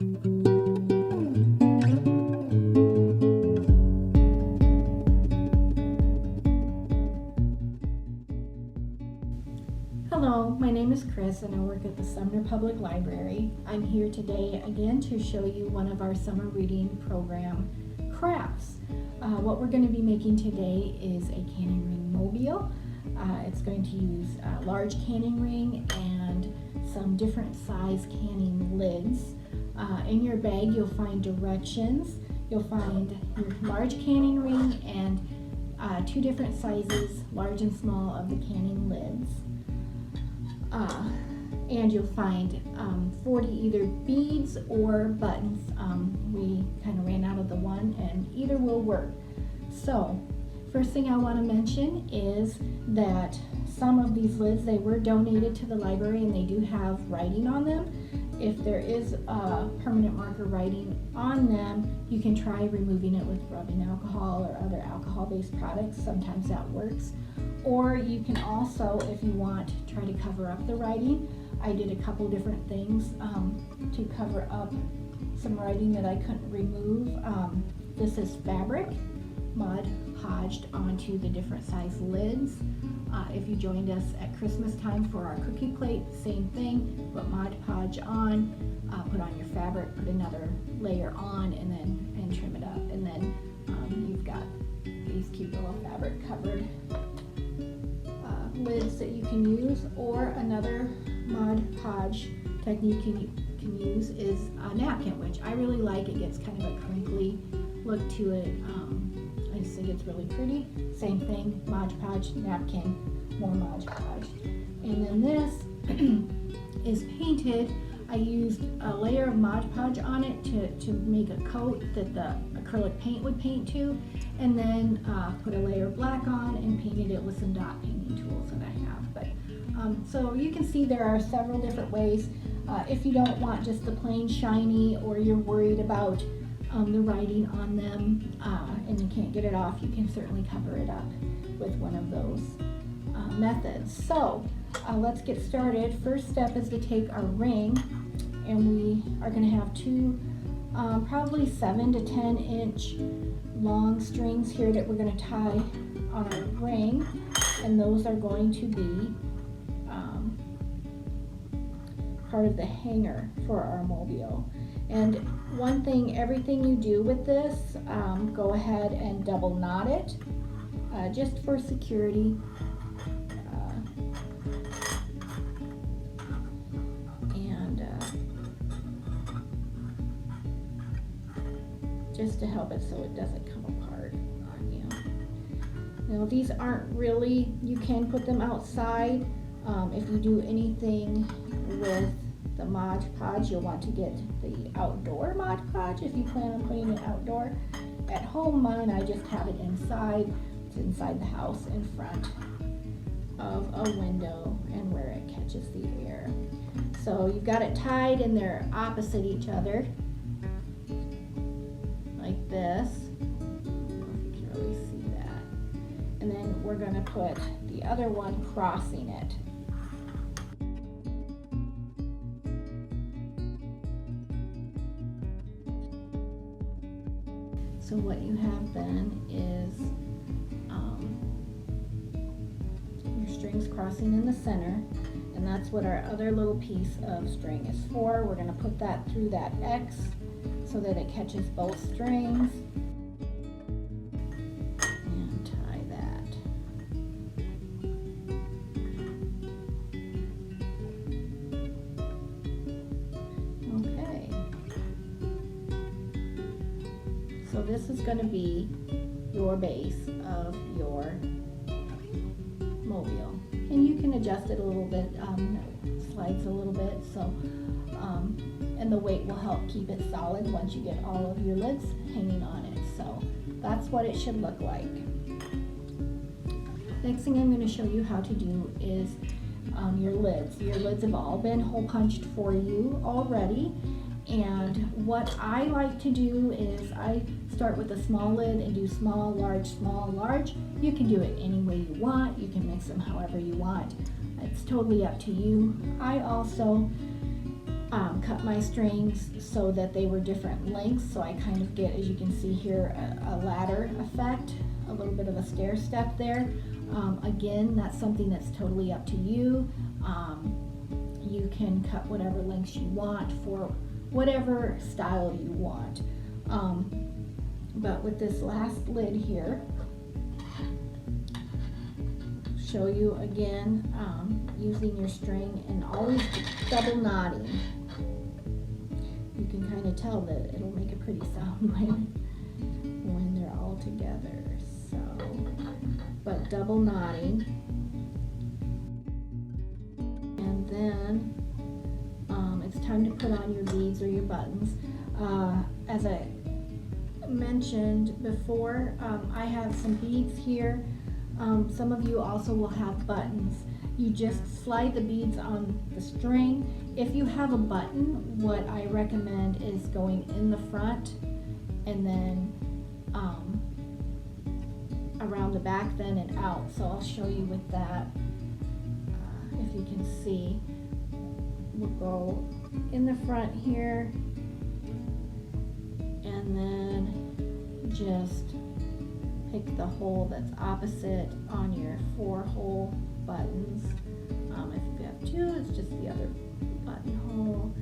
Hello, my name is Chris and I work at the Sumner Public Library. I'm here today again to show you one of our summer reading program crafts. What we're going to be making today is a canning ring mobile. It's going to use a large canning ring and some different size canning lids. In your bag you'll find directions. You'll find your large canning ring and two different sizes, large and small, of the canning lids. And you'll find 40 either beads or buttons. We kind of ran out of the one, and either will work. So first thing I want to mention is that some of these lids, they were donated to the library and they do have writing on them. If there is permanent marker writing on them, you can try removing it with rubbing alcohol or other alcohol-based products. Sometimes that works. Or you can also, if you want, try to cover up the writing. I did a couple different things to cover up some writing that I couldn't remove. This is fabric Mod Podged onto the different size lids. If you joined us at Christmas time for our cookie plate, same thing, put Mod Podge on, put on your fabric, put another layer on, and trim it up. And then you've got these cute little fabric covered lids that you can use. Or another Mod Podge technique you can use is a napkin, which I really like. It gets kind of a crinkly look to it. I just think it's really pretty. Same thing, Mod Podge napkin, more Mod Podge. And then this is painted. I used a layer of Mod Podge on it to make a coat that the acrylic paint would paint to, and then put a layer of black on and painted it with some dot painting tools that I have. But so you can see there are several different ways. If you don't want just the plain shiny, or you're worried about the writing on them and you can't get it off, you can certainly cover it up with one of those methods. So let's get started. First step is to take our ring, and we are going to have two probably 7 to 10 inch long strings here that we're going to tie on our ring, and those are going to be part of the hanger for our mobile. And one thing, everything you do with this, go ahead and double knot it, just for security. Just to help it so it doesn't come apart on you. Now these aren't really, you can put them outside. If you do anything with the Mod Podge, you'll want to get the outdoor Mod Podge if you plan on putting it outdoor. At home, mine, I just have it inside. It's inside the house in front of a window and where it catches the air. So you've got it tied and they're opposite each other, like this. I don't know if you can really see that. And then we're going to put the other one crossing it. So what you have then is your strings crossing in the center, and that's what our other little piece of string is for. We're going to put that through that X so that it catches both strings, and tie that. Okay. So this is going to be your base of your mobile, and you can adjust it a little bit. It slides a little bit, so and the weight will help keep it solid once you get all of your lids hanging on it. So that's what it should look like. Next thing I'm going to show you how to do is your lids. Your lids have all been hole punched for you already. And what I like to do is I start with a small lid and do small, large. You can do it any way you want. You can mix them however you want. It's totally up to you. I also cut my strings so that they were different lengths, so I kind of get, as you can see here, a ladder effect, a little bit of a stair step there. Again, that's something that's totally up to you. You can cut whatever lengths you want for whatever style you want. But with this last lid here, show you again, using your string and always double knotting. You can kind of tell that it'll make a pretty sound when they're all together. So, but double knotting, and then it's time to put on your beads or your buttons. As I mentioned before, I have some beads here. Some of you also will have buttons. You just slide the beads on the string. If you have a button, what I recommend is going in the front and then around the back then and out. So I'll show you with that. If you can see, we'll go in the front here and then just pick the hole that's opposite on your 4-hole buttons. If you have 2, it's just the other buttonhole,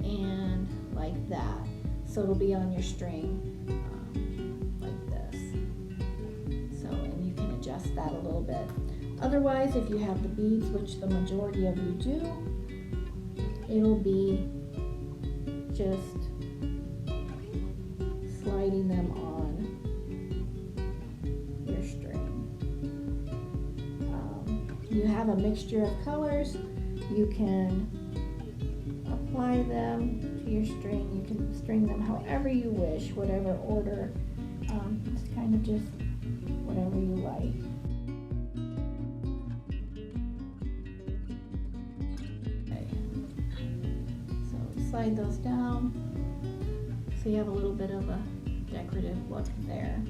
and like that. So it'll be on your string like this. So, and you can adjust that a little bit. Otherwise, if you have the beads, which the majority of you do, it'll be just sliding them on your string. You have a mixture of colors. You can apply them to your string. You can string them however you wish, whatever order. It's kind of just whatever you like. Okay. So slide those down so you have a little bit of a decorative look there.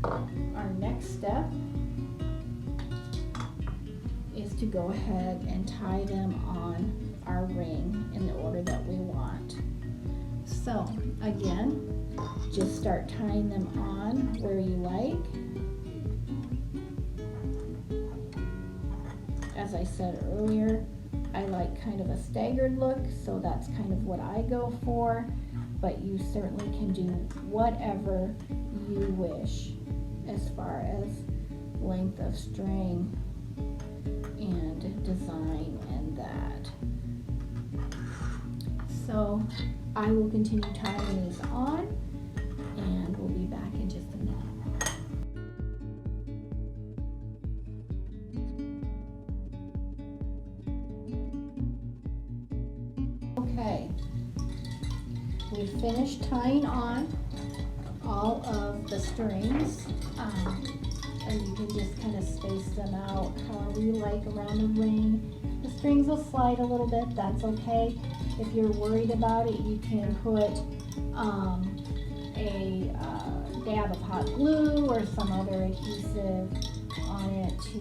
Our next step is to go ahead and tie them on our ring in the order that we want. So again, just start tying them on where you like. As I said earlier, I like kind of a staggered look, so that's kind of what I go for, but you certainly can do whatever you wish as far as length of string and design and that. So I will continue tying these on, and we'll be back in just a minute. Okay, we finished tying on all of the strings, and you can just kind of space them out however you like around the ring. The strings will slide a little bit, that's okay. If you're worried about it, you can put a dab of hot glue or some other adhesive on it to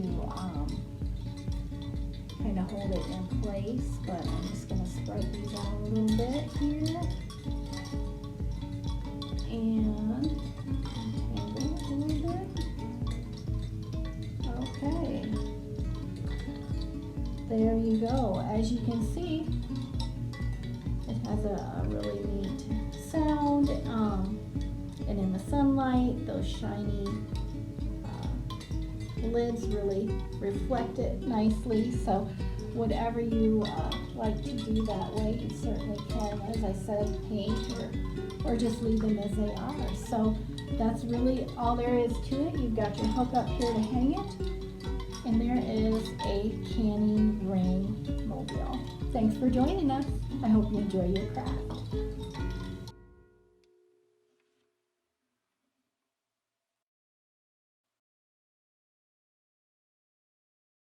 kind of hold it in place, but I'm just going to spread these out a little bit here and untangle it a little bit. Okay, there you go. As you can see, it has a really neat sound, and in the sunlight, those shiny lids really reflect it nicely. So whatever you like to do that way, you certainly can. As I said, paint or just leave them as they are. So that's really all there is to it. You've got your hook up here to hang it, and there is a canning ring mobile. Thanks for joining us. I hope you enjoy your craft.